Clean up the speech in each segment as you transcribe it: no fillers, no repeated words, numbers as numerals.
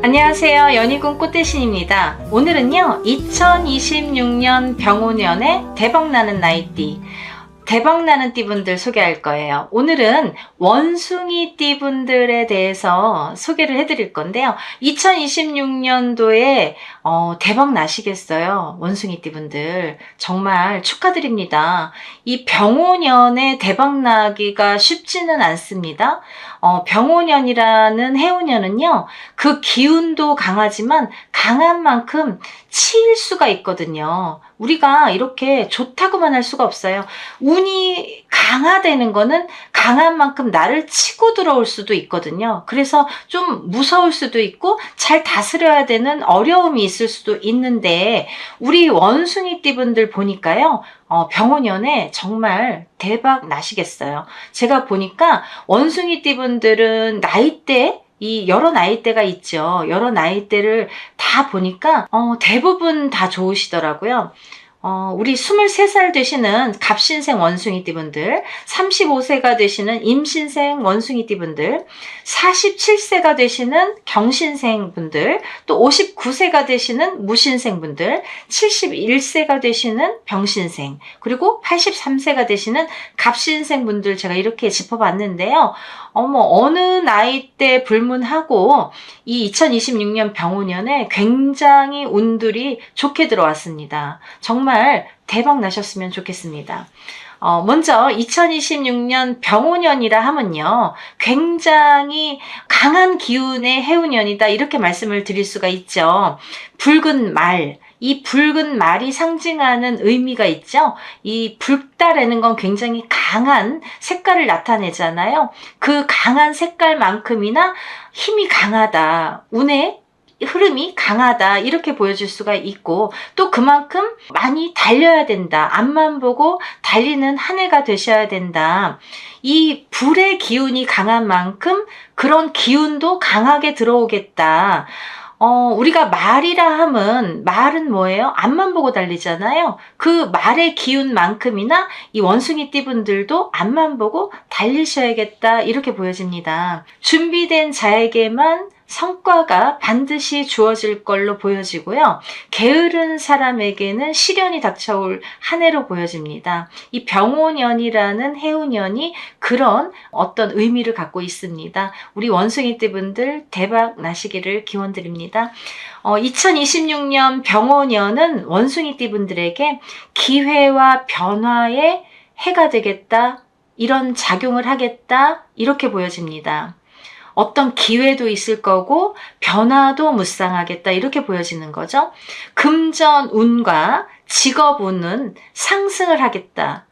안녕하세요. 연희군 꽃대신입니다. 오늘은요 2026년 병오년에 대박나는 나이띠, 대박나는 띠분들 소개할 거예요. 오늘은 원숭이 띠분들에 대해서 소개를 해드릴 건데요. 2026년도에 대박 나시겠어요. 원숭이 띠분들 정말 축하드립니다. 이 병오년에 대박 나기가 쉽지는 않습니다. 병오년이라는 해오년은요, 그 기운도 강하지만 강한 만큼 치일 수가 있거든요. 우리가 이렇게 좋다고만 할 수가 없어요. 운이 강화되는 거는 강한 만큼 나를 치고 들어올 수도 있거든요. 그래서 좀 무서울 수도 있고 잘 다스려야 되는 어려움이 있을 수도 있는데, 우리 원숭이 띠분들 보니까요, 병오년에 정말 대박 나시겠어요. 제가 보니까 원숭이 띠분들은 나이대, 이 여러 나이대가 있죠. 여러 나이대를 다 보니까 대부분 다 좋으시더라고요. 우리 23살 되시는 갑신생 원숭이 띠분들, 35세가 되시는 임신생 원숭이 띠분들, 47세가 되시는 경신생 분들, 또 59세가 되시는 무신생 분들, 71세가 되시는 병신생, 그리고 83세가 되시는 갑신생 분들 제가 이렇게 짚어봤는데요. 어느 나이대 불문하고 이 2026년 병오년에 굉장히 운들이 좋게 들어왔습니다. 정말 대박 나셨으면 좋겠습니다. 먼저 2026년 병오년이라 하면요, 굉장히 강한 기운의 해오년이다, 이렇게 말씀을 드릴 수가 있죠. 붉은 말, 이 붉은 말이 상징하는 의미가 있죠. 이 붉다라는 건 굉장히 강한 색깔을 나타내잖아요. 그 강한 색깔만큼이나 힘이 강하다, 운의 흐름이 강하다, 이렇게 보여줄 수가 있고, 또 그만큼 많이 달려야 된다, 앞만 보고 달리는 한 해가 되셔야 된다. 이 불의 기운이 강한 만큼 그런 기운도 강하게 들어오겠다. 우리가 말이라 함은, 말은 뭐예요? 앞만 보고 달리잖아요. 그 말의 기운만큼이나 이 원숭이 띠분들도 앞만 보고 달리셔야겠다, 이렇게 보여집니다. 준비된 자에게만 성과가 반드시 주어질 걸로 보여지고요. 게으른 사람에게는 시련이 닥쳐올 한 해로 보여집니다. 이 병오년이라는 해오년이 그런 어떤 의미를 갖고 있습니다. 우리 원숭이 띠분들 대박 나시기를 기원드립니다. 2026년 병오년은 원숭이 띠분들에게 기회와 변화의 해가 되겠다, 이런 작용을 하겠다, 이렇게 보여집니다. 어떤 기회도 있을 거고 변화도 무쌍하겠다, 이렇게 보여지는 거죠. 금전운과 직업운은 상승을 하겠다.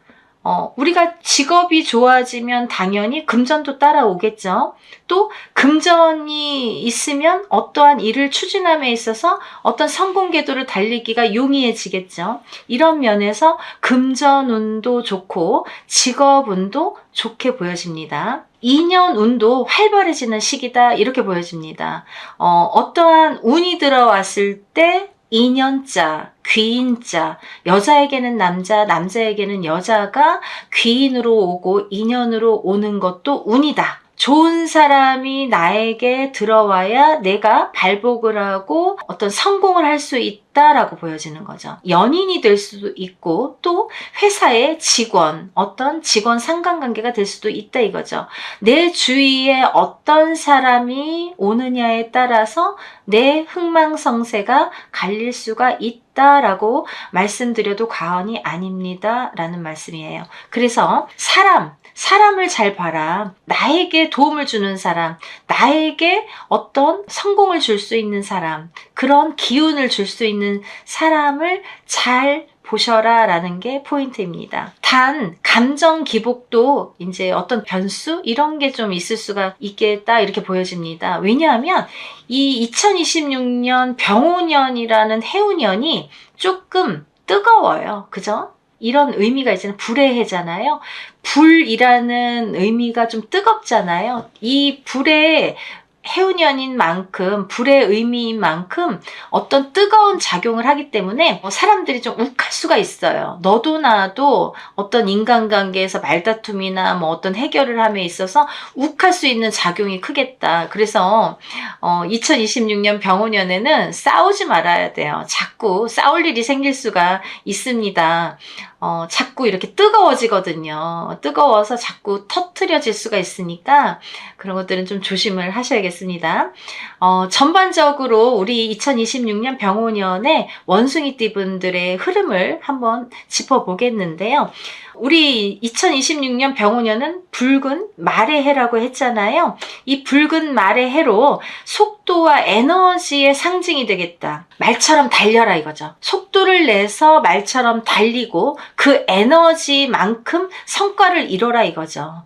우리가 직업이 좋아지면 당연히 금전도 따라오겠죠. 또 금전이 있으면 어떠한 일을 추진함에 있어서 어떤 성공 궤도를 달리기가 용이해지겠죠. 이런 면에서 금전운도 좋고 직업운도 좋게 보여집니다. 2년 운도 활발해지는 시기다, 이렇게 보여집니다. 어떠한 운이 들어왔을 때 2년자, 귀인자, 여자에게는 남자, 남자에게는 여자가 귀인으로 오고 인연으로 오는 것도 운이다. 좋은 사람이 나에게 들어와야 내가 발복을 하고 어떤 성공을 할 수 있다라고 보여지는 거죠. 연인이 될 수도 있고, 또 회사의 직원, 어떤 직원 상관관계가 될 수도 있다, 이거죠. 내 주위에 어떤 사람이 오느냐에 따라서 내 흥망성쇠가 갈릴 수가 있다라고 말씀드려도 과언이 아닙니다, 라는 말씀이에요. 그래서 사람을 잘 봐라. 나에게 도움을 주는 사람, 나에게 어떤 성공을 줄 수 있는 사람, 그런 기운을 줄 수 있는 사람을 잘 보셔라, 라는 게 포인트입니다. 단 감정 기복도 이제 어떤 변수, 이런 게 좀 있을 수가 있겠다, 이렇게 보여집니다. 왜냐하면 이 2026년 병오년이라는 해오년이 조금 뜨거워요. 그죠? 이런 의미가 있잖아요. 불의 해잖아요. 불이라는 의미가 좀 뜨겁잖아요. 이 불의 해운년인 만큼, 불의 의미인 만큼 어떤 뜨거운 작용을 하기 때문에 사람들이 좀 욱할 수가 있어요. 너도 나도 어떤 인간관계에서 말다툼이나 뭐 어떤 해결을 함에 있어서 욱할 수 있는 작용이 크겠다. 그래서 2026년 병호년에는 싸우지 말아야 돼요. 자꾸 싸울 일이 생길 수가 있습니다. 자꾸 이렇게 뜨거워지거든요. 뜨거워서 자꾸 터트려질 수가 있으니까 그런 것들은 좀 조심을 하셔야겠습니다. 전반적으로 우리 2026년 병호년의 원숭이띠 분들의 흐름을 한번 짚어보겠는데요. 우리 2026년 병호년은 붉은 말의 해라고 했잖아요. 이 붉은 말의 해로 속도와 에너지의 상징이 되겠다. 말처럼 달려라 이거죠. 속도를 내서 말처럼 달리고 그 에너지만큼 성과를 이뤄라 이거죠.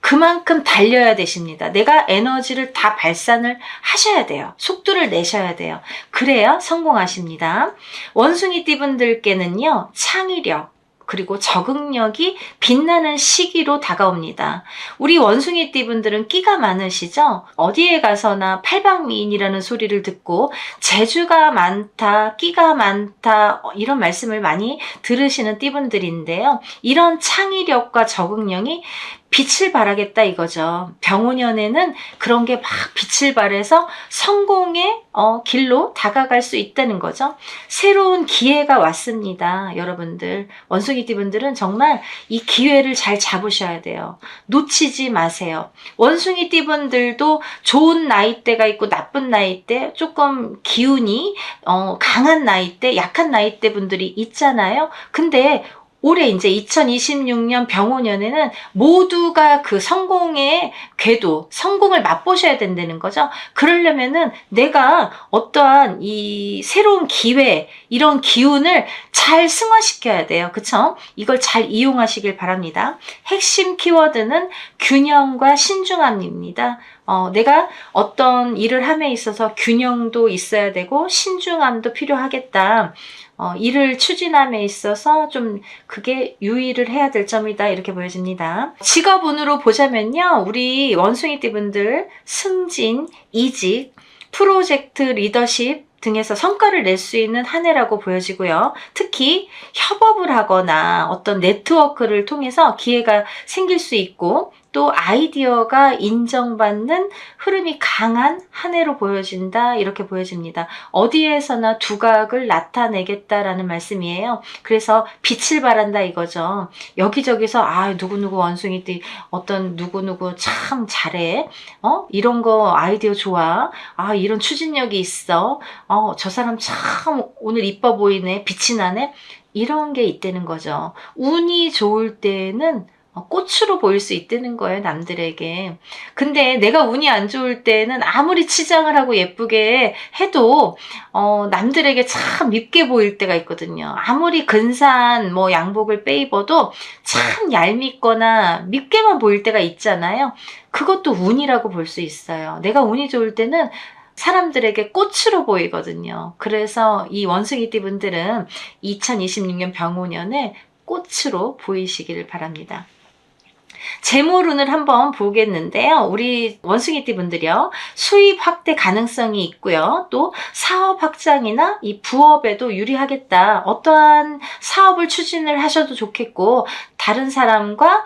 그만큼 달려야 되십니다. 내가 에너지를 다 발산을 하셔야 돼요. 속도를 내셔야 돼요. 그래야 성공하십니다. 원숭이띠 분들께는요, 창의력, 그리고 적응력이 빛나는 시기로 다가옵니다. 우리 원숭이띠 분들은 끼가 많으시죠? 어디에 가서나 팔방미인이라는 소리를 듣고 재주가 많다, 끼가 많다 이런 말씀을 많이 들으시는 띠분들인데요. 이런 창의력과 적응력이 빛을 발하겠다 이거죠. 병호년에는 그런 게 막 빛을 발해서 성공의 길로 다가갈 수 있다는 거죠. 새로운 기회가 왔습니다. 여러분들 원숭이띠 분들은 정말 이 기회를 잘 잡으셔야 돼요. 놓치지 마세요. 원숭이띠 분들도 좋은 나이대가 있고 나쁜 나이대, 조금 기운이 강한 나이대, 약한 나이대 분들이 있잖아요. 근데 올해 이제 2026년 병호년에는 모두가 그 성공의 궤도, 성공을 맛보셔야 된다는 거죠. 그러려면은 내가 어떠한 이 새로운 기회, 이런 기운을 잘 승화시켜야 돼요. 그쵸? 이걸 잘 이용하시길 바랍니다. 핵심 키워드는 균형과 신중함입니다. 내가 어떤 일을 함에 있어서 균형도 있어야 되고 신중함도 필요하겠다. 일을 추진함에 있어서 좀 그게 유의를 해야 될 점이다 이렇게 보여집니다. 직업운으로 보자면요. 우리 원숭이띠 분들 승진, 이직, 프로젝트 리더십 등에서 성과를 낼 수 있는 한 해라고 보여지고요. 특히 협업을 하거나 어떤 네트워크를 통해서 기회가 생길 수 있고 또 아이디어가 인정받는 흐름이 강한 한 해로 보여진다 이렇게 보여집니다. 어디에서나 두각을 나타내겠다라는 말씀이에요. 그래서 빛을 발한다 이거죠. 여기저기서 누구누구 원숭이띠 어떤 누구누구 참 잘해. 이런 거 아이디어 좋아. 이런 추진력이 있어. 저 사람 참 오늘 이뻐 보이네. 빛이 나네. 이런 게 있다는 거죠. 운이 좋을 때는 꽃으로 보일 수 있다는 거예요, 남들에게. 근데 내가 운이 안 좋을 때는 아무리 치장을 하고 예쁘게 해도 남들에게 참 밉게 보일 때가 있거든요. 아무리 근사한 양복을 빼입어도 참 얄밉거나 밉게만 보일 때가 있잖아요. 그것도 운이라고 볼 수 있어요. 내가 운이 좋을 때는 사람들에게 꽃으로 보이거든요. 그래서 이 원숭이띠 분들은 2026년 병호년에 꽃으로 보이시기를 바랍니다. 재물운을 한번 보겠는데요. 우리 원숭이띠 분들이요. 수입 확대 가능성이 있고요. 또 사업 확장이나 이 부업에도 유리하겠다. 어떠한 사업을 추진을 하셔도 좋겠고 다른 사람과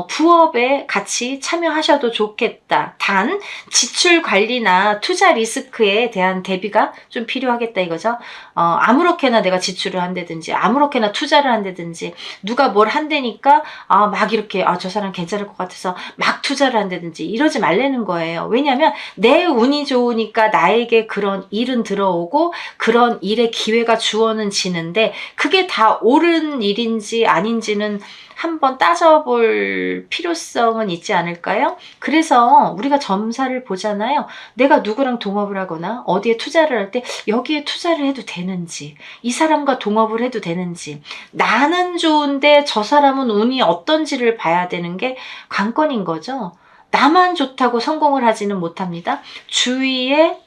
부업에 같이 참여하셔도 좋겠다. 단 지출 관리나 투자 리스크에 대한 대비가 좀 필요하겠다 이거죠. 아무렇게나 내가 지출을 한다든지 아무렇게나 투자를 한다든지 누가 뭘 한다니까 막 이렇게 저 사람 괜찮을 것 같아서 막 투자를 한다든지 이러지 말라는 거예요. 왜냐하면 내 운이 좋으니까 나에게 그런 일은 들어오고 그런 일의 기회가 주어는 지는데 그게 다 옳은 일인지 아닌지는 한번 따져볼 필요성은 있지 않을까요? 그래서 우리가 점사를 보잖아요. 내가 누구랑 동업을 하거나 어디에 투자를 할 때 여기에 투자를 해도 되는지 이 사람과 동업을 해도 되는지 나는 좋은데 저 사람은 운이 어떤지를 봐야 되는 게 관건인 거죠. 나만 좋다고 성공을 하지는 못합니다. 주위에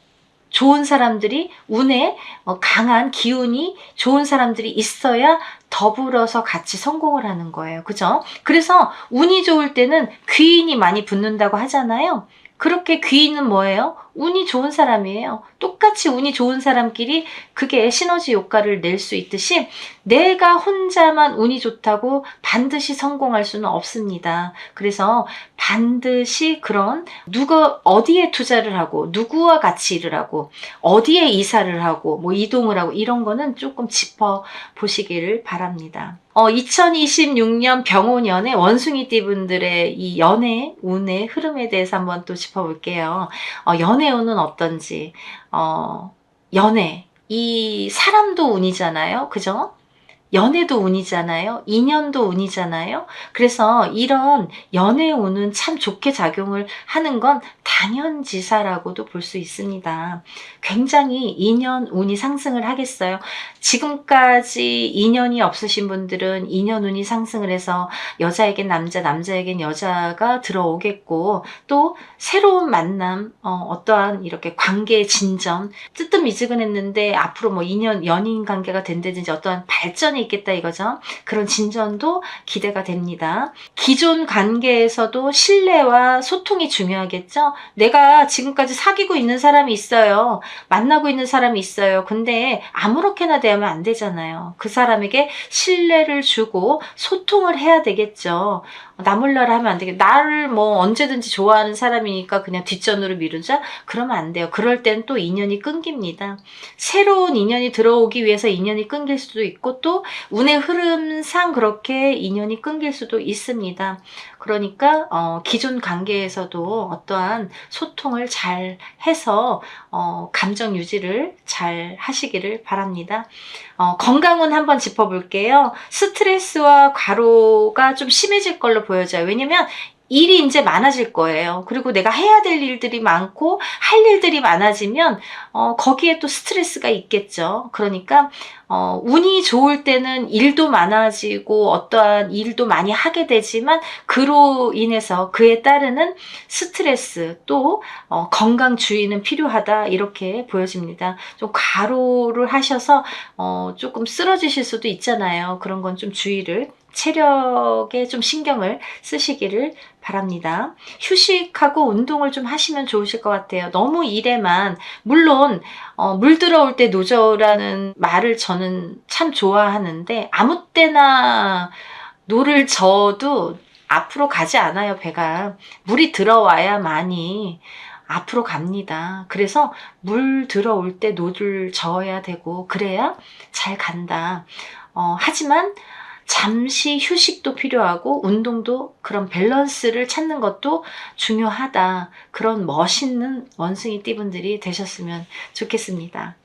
좋은 사람들이 운에 강한 기운이 좋은 사람들이 있어야 더불어서 같이 성공을 하는 거예요. 그죠? 그래서 운이 좋을 때는 귀인이 많이 붙는다고 하잖아요. 그렇게 귀인은 뭐예요? 운이 좋은 사람이에요. 똑같이 운이 좋은 사람끼리 그게 시너지 효과를 낼 수 있듯이 내가 혼자만 운이 좋다고 반드시 성공할 수는 없습니다. 그래서 반드시 그런 누가 어디에 투자를 하고 누구와 같이 일을 하고 어디에 이사를 하고 뭐 이동을 하고 이런 거는 조금 짚어 보시기를 바랍니다. 2026년 병오년의 원숭이띠 분들의 이 연애 운의 흐름에 대해서 한번 또 짚어볼게요. 연애 운은 어떤지, 연애, 이 사람도 운이잖아요. 그죠? 연애도 운이잖아요. 인연도 운이잖아요. 그래서 이런 연애 운은 참 좋게 작용을 하는 건 당연지사라고도 볼 수 있습니다. 굉장히 인연 운이 상승을 하겠어요. 지금까지 인연이 없으신 분들은 인연 운이 상승을 해서 여자에겐 남자, 남자에겐 여자가 들어오겠고 또 새로운 만남, 어떠한 이렇게 관계의 진전, 뜨뜻미지근했는데 앞으로 뭐 인연, 연인 관계가 된다든지 어떠한 발전이 있겠다 이거죠. 그런 진전도 기대가 됩니다. 기존 관계에서도 신뢰와 소통이 중요하겠죠. 내가 지금까지 사귀고 있는 사람이 있어요. 만나고 있는 사람이 있어요. 근데 아무렇게나 대하면 안 되잖아요. 그 사람에게 신뢰를 주고 소통을 해야 되겠죠. 나 몰라라 하면 안 되겠죠. 나를 뭐 언제든지 좋아하는 사람이니까 그냥 뒷전으로 미루자? 그러면 안 돼요. 그럴 땐 또 인연이 끊깁니다. 새로운 인연이 들어오기 위해서 인연이 끊길 수도 있고 또 운의 흐름상 그렇게 인연이 끊길 수도 있습니다. 그러니까 기존 관계에서도 어떠한 소통을 잘 해서 감정 유지를 잘 하시기를 바랍니다. 건강은 한번 짚어볼게요. 스트레스와 과로가 좀 심해질 걸로 보여져요. 왜냐면 일이 이제 많아질 거예요. 그리고 내가 해야 될 일들이 많고 할 일들이 많아지면 거기에 또 스트레스가 있겠죠. 그러니까 운이 좋을 때는 일도 많아지고 어떠한 일도 많이 하게 되지만 그로 인해서 그에 따르는 스트레스 또 건강 주의는 필요하다 이렇게 보여집니다. 좀 과로를 하셔서 조금 쓰러지실 수도 있잖아요. 그런 건 좀 주의를 체력에 좀 신경을 쓰시기를 바랍니다. 휴식하고 운동을 좀 하시면 좋으실 것 같아요. 너무 일에만 물론 물 들어올 때 노저라는 말을 저는 참 좋아하는데 아무 때나 노를 저어도 앞으로 가지 않아요. 배가 물이 들어와야만이 앞으로 갑니다. 그래서 물 들어올 때 노를 저어야 되고 그래야 잘 간다. 하지만 잠시 휴식도 필요하고 운동도 그런 밸런스를 찾는 것도 중요하다. 그런 멋있는 원숭이 띠분들이 되셨으면 좋겠습니다.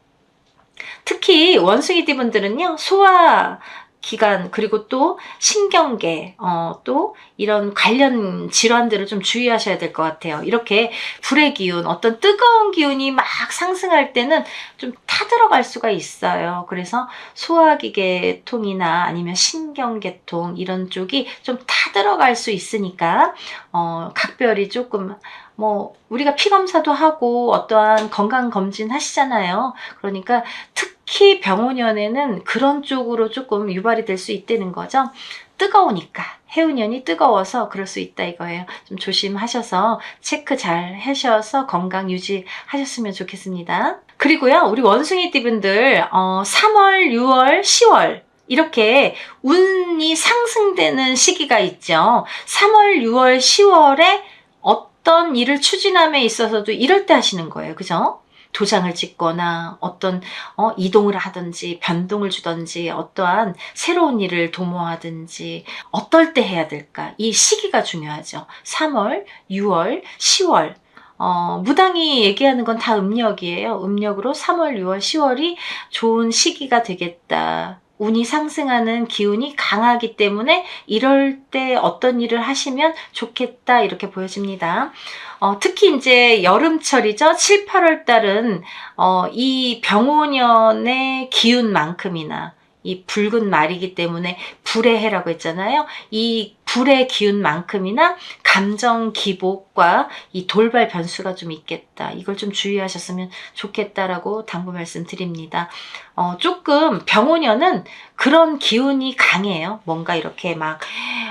특히 원숭이 띠분들은요. 소화 기관 그리고 또 신경계 또 이런 관련 질환들을 좀 주의하셔야 될 것 같아요. 이렇게 불의 기운 어떤 뜨거운 기운이 막 상승할 때는 좀 타들어갈 수가 있어요. 그래서 소화기계통이나 아니면 신경계통 이런 쪽이 좀 타들어갈 수 있으니까 각별히 조금 뭐 우리가 피 검사도 하고 어떠한 건강 검진 하시잖아요. 그러니까 특히 병원연에는 그런 쪽으로 조금 유발이 될 수 있다는 거죠. 뜨거우니까 해운연이 뜨거워서 그럴 수 있다 이거예요. 좀 조심하셔서 체크 잘 하셔서 건강 유지하셨으면 좋겠습니다. 그리고요 우리 원숭이 띠분들 3월, 6월, 10월 이렇게 운이 상승되는 시기가 있죠. 3월, 6월, 10월에 어떤 일을 추진함에 있어서도 이럴 때 하시는 거예요. 그죠? 도장을 찍거나 어떤 이동을 하든지 변동을 주든지 어떠한 새로운 일을 도모하든지 어떨 때 해야 될까? 이 시기가 중요하죠. 3월, 6월, 10월 무당이 얘기하는 건 다 음력이에요. 음력으로 3월, 6월, 10월이 좋은 시기가 되겠다. 운이 상승하는 기운이 강하기 때문에 이럴 때 어떤 일을 하시면 좋겠다 이렇게 보여집니다. 특히 이제 여름철이죠. 7, 8월 달은 이 병오년의 기운만큼이나 이 붉은 말이기 때문에 불의 해라고 했잖아요. 이 불의 기운만큼이나 감정 기복과 이 돌발 변수가 좀 있겠다. 이걸 좀 주의하셨으면 좋겠다라고 당부 말씀드립니다. 조금 병오년은 그런 기운이 강해요. 뭔가 이렇게 막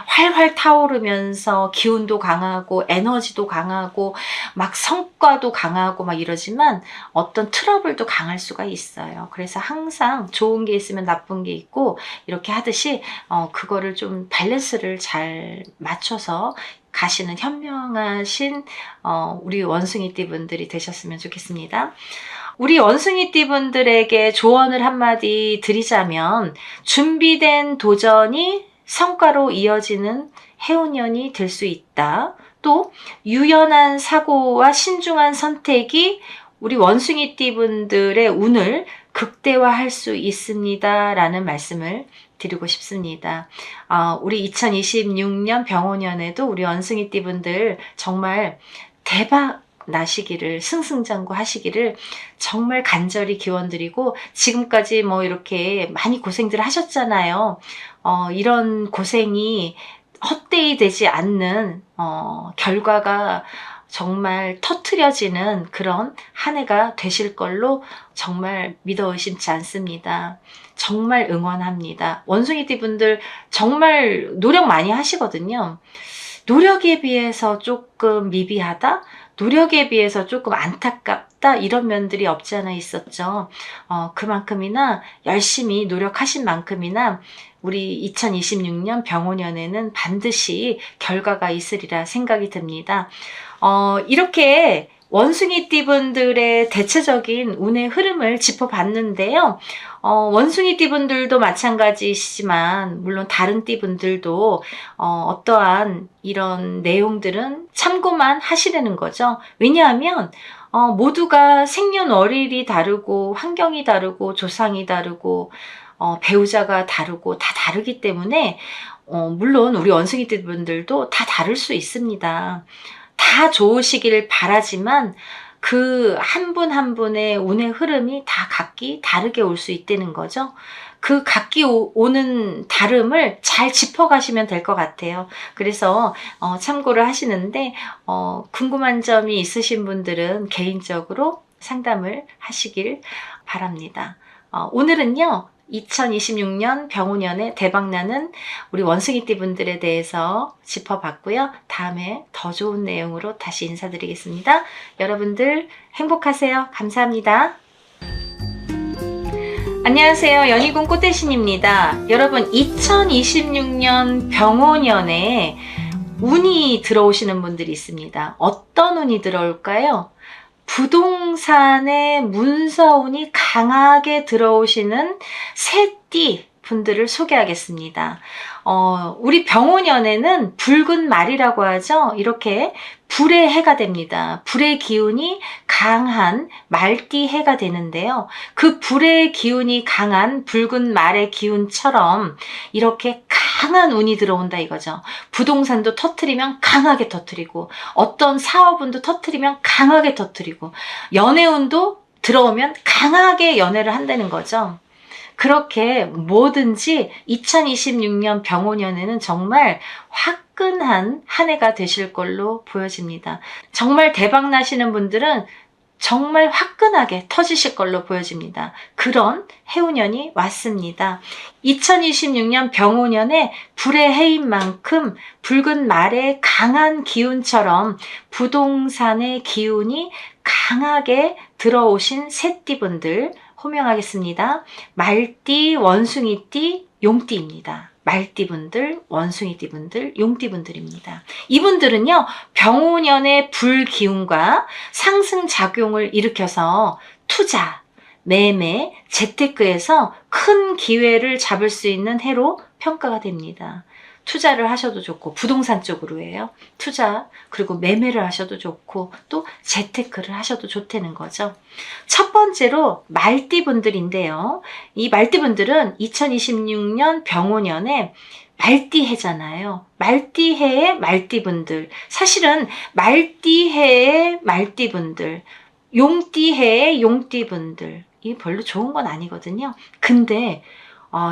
활활 타오르면서 기운도 강하고 에너지도 강하고 막 성과도 강하고 막 이러지만 어떤 트러블도 강할 수가 있어요. 그래서 항상 좋은 게 있으면 나쁜 게 있고 이렇게 하듯이 그거를 좀 밸런스를 잘 맞춰서 가시는 현명하신 우리 원숭이띠 분들이 되셨으면 좋겠습니다. 우리 원숭이띠 분들에게 조언을 한마디 드리자면 준비된 도전이 성과로 이어지는 해운년이 될 수 있다. 또 유연한 사고와 신중한 선택이 우리 원숭이띠 분들의 운을 극대화할 수 있습니다. 라는 말씀을 드리고 싶습니다. 우리 2026년 병오년에도 우리 원숭이띠 분들 정말 대박 나시기를, 승승장구하시기를 정말 간절히 기원드리고, 지금까지 뭐 이렇게 많이 고생들 하셨잖아요. 이런 고생이 헛되이 되지 않는 결과가 정말 터트려지는 그런 한 해가 되실 걸로 정말 믿어 의심치 않습니다. 정말 응원합니다. 원숭이띠 분들 정말 노력 많이 하시거든요. 노력에 비해서 조금 미비하다? 노력에 비해서 조금 안타깝다? 이런 면들이 없지 않아 있었죠. 그만큼이나 열심히 노력하신 만큼이나 우리 2026년 병오년에는 반드시 결과가 있으리라 생각이 듭니다. 이렇게 원숭이띠 분들의 대체적인 운의 흐름을 짚어봤는데요. 원숭이띠 분들도 마찬가지시지만 물론 다른 띠 분들도 어떠한 이런 내용들은 참고만 하시라는 거죠. 왜냐하면 모두가 생년월일이 다르고 환경이 다르고 조상이 다르고 배우자가 다르고 다 다르기 때문에 물론 우리 원숭이띠 분들도 다 다를 수 있습니다. 다 좋으시길 바라지만 그 한 분 한 분의 운의 흐름이 다 각기 다르게 올 수 있다는 거죠. 그 각기 오는 다름을 잘 짚어가시면 될 것 같아요. 그래서 참고를 하시는데 궁금한 점이 있으신 분들은 개인적으로 상담을 하시길 바랍니다. 오늘은요. 2026년 병오년에 대박나는 우리 원숭이띠 분들에 대해서 짚어봤고요. 다음에 더 좋은 내용으로 다시 인사드리겠습니다. 여러분들 행복하세요. 감사합니다. 안녕하세요. 연희궁 꽃대신입니다. 여러분 2026년 병오년에 운이 들어오시는 분들이 있습니다. 어떤 운이 들어올까요? 부동산의 문서운이 강하게 들어오시는 새띠 분들을 소개하겠습니다. 우리 병오년에는 붉은 말이라고 하죠. 이렇게 불의 해가 됩니다. 불의 기운이 강한 말띠 해가 되는데요. 그 불의 기운이 강한 붉은 말의 기운처럼 이렇게 강한 운이 들어온다 이거죠. 부동산도 터트리면 강하게 터트리고 어떤 사업운도 터트리면 강하게 터트리고 연애운도 들어오면 강하게 연애를 한다는 거죠. 그렇게 뭐든지 2026년 병오년에는 정말 화끈한 한 해가 되실 걸로 보여집니다. 정말 대박 나시는 분들은 정말 화끈하게 터지실 걸로 보여집니다. 그런 해운년이 왔습니다. 2026년 병오년에 불의 해인 만큼 붉은 말의 강한 기운처럼 부동산의 기운이 강하게 들어오신 새띠분들 호명하겠습니다. 말띠, 원숭이띠, 용띠입니다. 말띠분들, 원숭이띠분들, 용띠분들입니다. 이분들은요, 병오년의 불기운과 상승작용을 일으켜서 투자, 매매, 재테크에서 큰 기회를 잡을 수 있는 해로 평가가 됩니다. 투자를 하셔도 좋고 부동산 쪽으로 해요. 투자 그리고 매매를 하셔도 좋고 또 재테크를 하셔도 좋다는 거죠. 첫 번째로 말띠분들인데요. 이 말띠분들은 2026년 병오년에 말띠해잖아요. 말띠해의 말띠분들. 사실은 말띠해의 말띠분들, 용띠해의 용띠분들. 이게 별로 좋은 건 아니거든요. 근데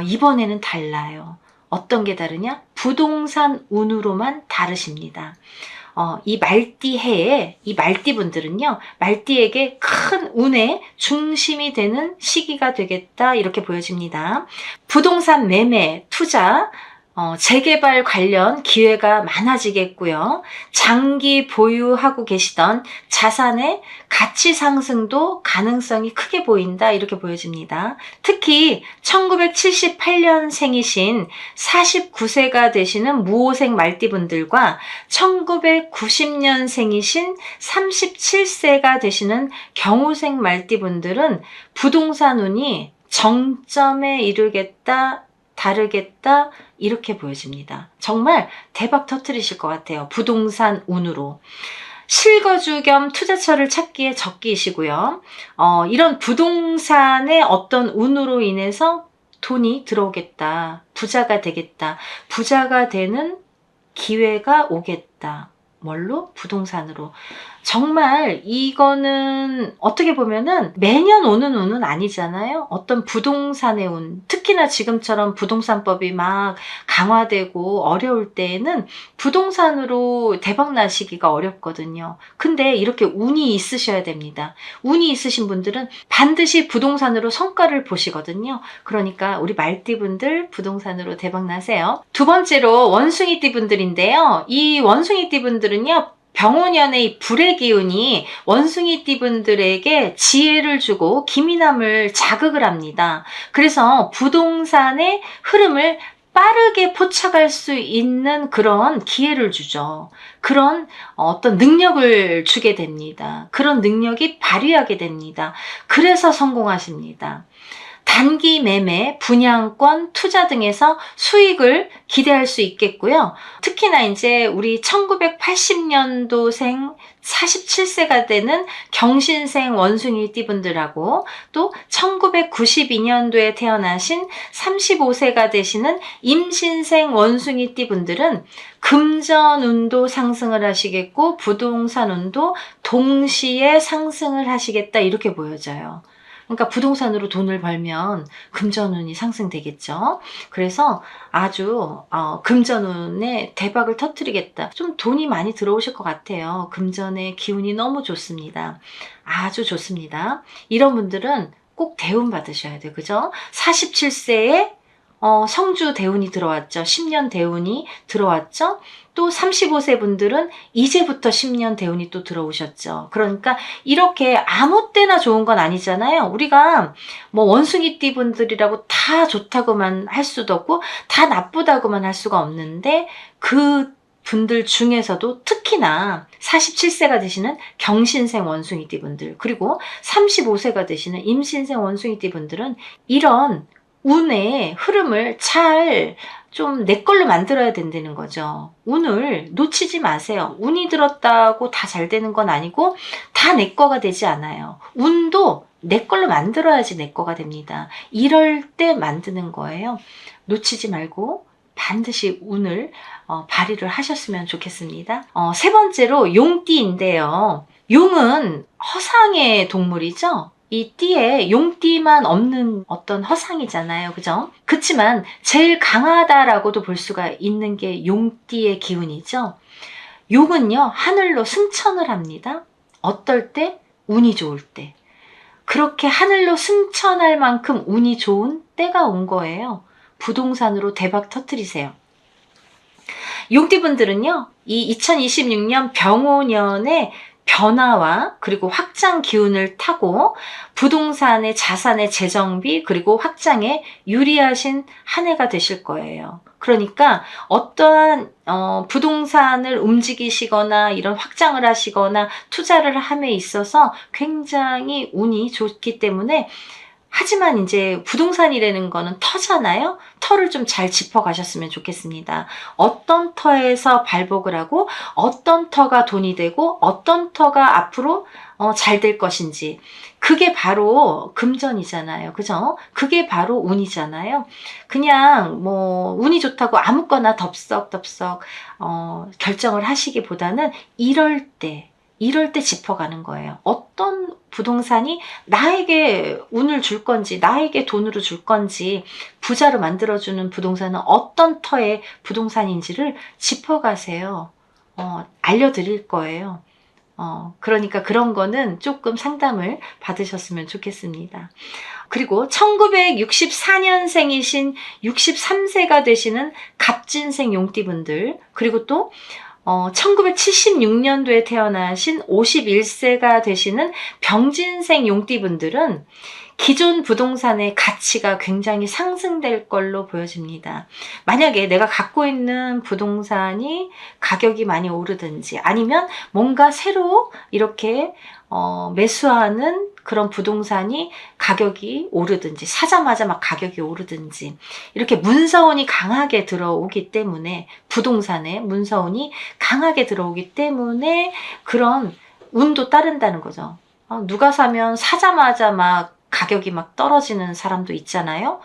이번에는 달라요. 어떤 게 다르냐? 부동산 운으로만 다르십니다. 이 말띠 해에 이 말띠 분들은요, 말띠에게 큰 운의 중심이 되는 시기가 되겠다, 이렇게 보여집니다. 부동산 매매, 투자, 재개발 관련 기회가 많아지겠고요. 장기 보유하고 계시던 자산의 가치 상승도 가능성이 크게 보인다, 이렇게 보여집니다. 특히 1978년생이신 49세가 되시는 무호생 말띠분들과 1990년생이신 37세가 되시는 경호생 말띠분들은 부동산 운이 정점에 이르겠다, 다르겠다, 이렇게 보여집니다. 정말 대박 터뜨리실 것 같아요. 부동산 운으로. 실거주 겸 투자처를 찾기에 적기이시고요. 이런 부동산의 어떤 운으로 인해서 돈이 들어오겠다, 부자가 되겠다, 부자가 되는 기회가 오겠다. 뭘로? 부동산으로. 정말 이거는 어떻게 보면은 매년 오는 운은 아니잖아요. 어떤 부동산의 운, 특히나 지금처럼 부동산법이 막 강화되고 어려울 때에는 부동산으로 대박 나시기가 어렵거든요. 근데 이렇게 운이 있으셔야 됩니다. 운이 있으신 분들은 반드시 부동산으로 성과를 보시거든요. 그러니까 우리 말띠분들 부동산으로 대박 나세요. 두 번째로 원숭이띠 분들인데요. 이 원숭이띠 분들은요, 병오년의 불의 기운이 원숭이띠 분들에게 지혜를 주고 기민함을 자극을 합니다. 그래서 부동산의 흐름을 빠르게 포착할 수 있는 그런 기회를 주죠. 그런 어떤 능력을 주게 됩니다. 그런 능력이 발휘하게 됩니다. 그래서 성공하십니다. 단기 매매, 분양권, 투자 등에서 수익을 기대할 수 있겠고요. 특히나 이제 우리 1980년도생 47세가 되는 경신생 원숭이띠 분들하고 또 1992년도에 태어나신 35세가 되시는 임신생 원숭이띠 분들은 금전운도 상승을 하시겠고 부동산 운도 동시에 상승을 하시겠다, 이렇게 보여져요. 그러니까 부동산으로 돈을 벌면 금전운이 상승되겠죠. 그래서 아주 금전운에 대박을 터뜨리겠다. 좀 돈이 많이 들어오실 것 같아요. 금전의 기운이 너무 좋습니다. 아주 좋습니다. 이런 분들은 꼭 대운 받으셔야 돼요. 그죠? 47세에 성주 대운이 들어왔죠. 10년 대운이 들어왔죠. 또 35세 분들은 이제부터 10년 대운이 또 들어오셨죠. 그러니까 이렇게 아무 때나 좋은 건 아니잖아요. 우리가 뭐 원숭이띠 분들이라고 다 좋다고만 할 수도 없고 다 나쁘다고만 할 수가 없는데, 그 분들 중에서도 특히나 47세가 되시는 경신생 원숭이띠 분들, 그리고 35세가 되시는 임신생 원숭이띠 분들은 이런 운의 흐름을 잘 좀 내 걸로 만들어야 된다는 거죠. 운을 놓치지 마세요. 운이 들었다고 다 잘 되는 건 아니고 다 내 거가 되지 않아요. 운도 내 걸로 만들어야지 내 거가 됩니다. 이럴 때 만드는 거예요. 놓치지 말고 반드시 운을 발휘를 하셨으면 좋겠습니다. 세 번째로 용띠인데요. 용은 허상의 동물이죠. 이 띠에 용띠만 없는 어떤 허상이잖아요. 그죠? 그치만 제일 강하다라고도 볼 수가 있는 게 용띠의 기운이죠. 용은요, 하늘로 승천을 합니다. 어떨 때? 운이 좋을 때. 그렇게 하늘로 승천할 만큼 운이 좋은 때가 온 거예요. 부동산으로 대박 터뜨리세요. 용띠분들은요, 이 2026년 병오년에 변화와 그리고 확장 기운을 타고 부동산의 자산의 재정비 그리고 확장에 유리하신 한 해가 되실 거예요. 그러니까 어떠한 부동산을 움직이시거나 이런 확장을 하시거나 투자를 함에 있어서 굉장히 운이 좋기 때문에, 하지만 이제 부동산이라는 거는 터잖아요. 터를 좀 잘 짚어가셨으면 좋겠습니다. 어떤 터에서 발복을 하고 어떤 터가 돈이 되고 어떤 터가 앞으로 잘 될 것인지, 그게 바로 금전이잖아요. 그죠? 그게 바로 운이잖아요. 그냥 뭐 운이 좋다고 아무거나 덥석덥석 결정을 하시기보다는 이럴 때 짚어가는 거예요. 어떤 부동산이 나에게 운을 줄 건지, 나에게 돈으로 줄 건지, 부자로 만들어주는 부동산은 어떤 터의 부동산인지를 짚어가세요. 알려드릴 거예요. 그러니까 그런 거는 조금 상담을 받으셨으면 좋겠습니다. 그리고 1964년생이신 63세가 되시는 갑진생 용띠분들, 그리고 또 1976년도에 태어나신 51세가 되시는 병진생 용띠분들은 기존 부동산의 가치가 굉장히 상승될 걸로 보여집니다. 만약에 내가 갖고 있는 부동산이 가격이 많이 오르든지 아니면 뭔가 새로 이렇게 매수하는 그런 부동산이 가격이 오르든지 사자마자 막 가격이 오르든지 이렇게 문서운이 강하게 들어오기 때문에 부동산에 문서운이 강하게 들어오기 때문에 그런 운도 따른다는 거죠. 누가 사면 사자마자 막 가격이 막 떨어지는 사람도 있잖아요.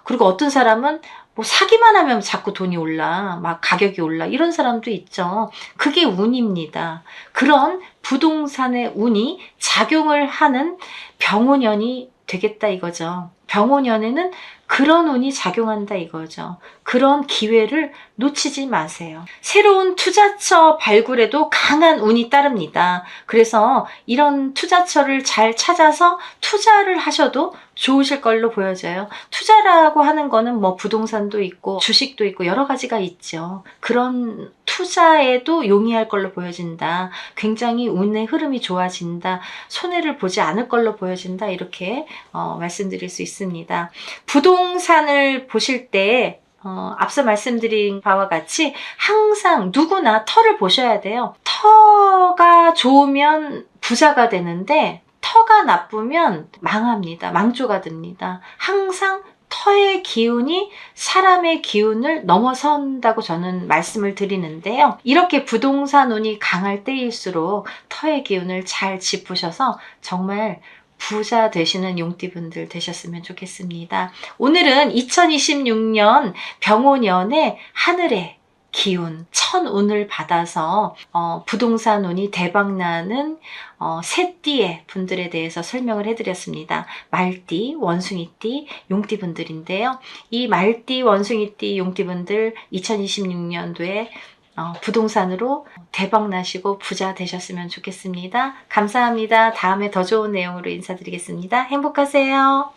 그리고 어떤 사람은 뭐 사기만 하면 자꾸 돈이 올라, 막 가격이 올라, 이런 사람도 있죠. 그게 운입니다. 그런 부동산의 운이 작용을 하는 병오년이 되겠다 이거죠. 병오년에는 그런 운이 작용한다 이거죠. 그런 기회를 놓치지 마세요. 새로운 투자처 발굴에도 강한 운이 따릅니다. 그래서 이런 투자처를 잘 찾아서 투자를 하셔도 좋으실 걸로 보여져요. 투자라고 하는 거는 뭐 부동산도 있고 주식도 있고 여러 가지가 있죠. 그런 투자에도 용이할 걸로 보여진다. 굉장히 운의 흐름이 좋아진다. 손해를 보지 않을 걸로 보여진다. 이렇게 말씀드릴 수 있습니다. 부동산을 보실 때 앞서 말씀드린 바와 같이 항상 누구나 터를 보셔야 돼요. 터가 좋으면 부자가 되는데 터가 나쁘면 망합니다. 망조가 됩니다. 항상 터의 기운이 사람의 기운을 넘어선다고 저는 말씀을 드리는데요. 이렇게 부동산 운이 강할 때일수록 터의 기운을 잘 짚으셔서 정말 부자 되시는 용띠분들 되셨으면 좋겠습니다. 오늘은 2026년 병오년의 하늘의 기운, 천운을 받아서 부동산 운이 대박나는 새띠의 분들에 대해서 설명을 해드렸습니다. 말띠, 원숭이띠, 용띠분들인데요. 이 말띠, 원숭이띠, 용띠분들 2026년도에 부동산으로 대박 나시고 부자 되셨으면 좋겠습니다. 감사합니다. 다음에 더 좋은 내용으로 인사드리겠습니다. 행복하세요.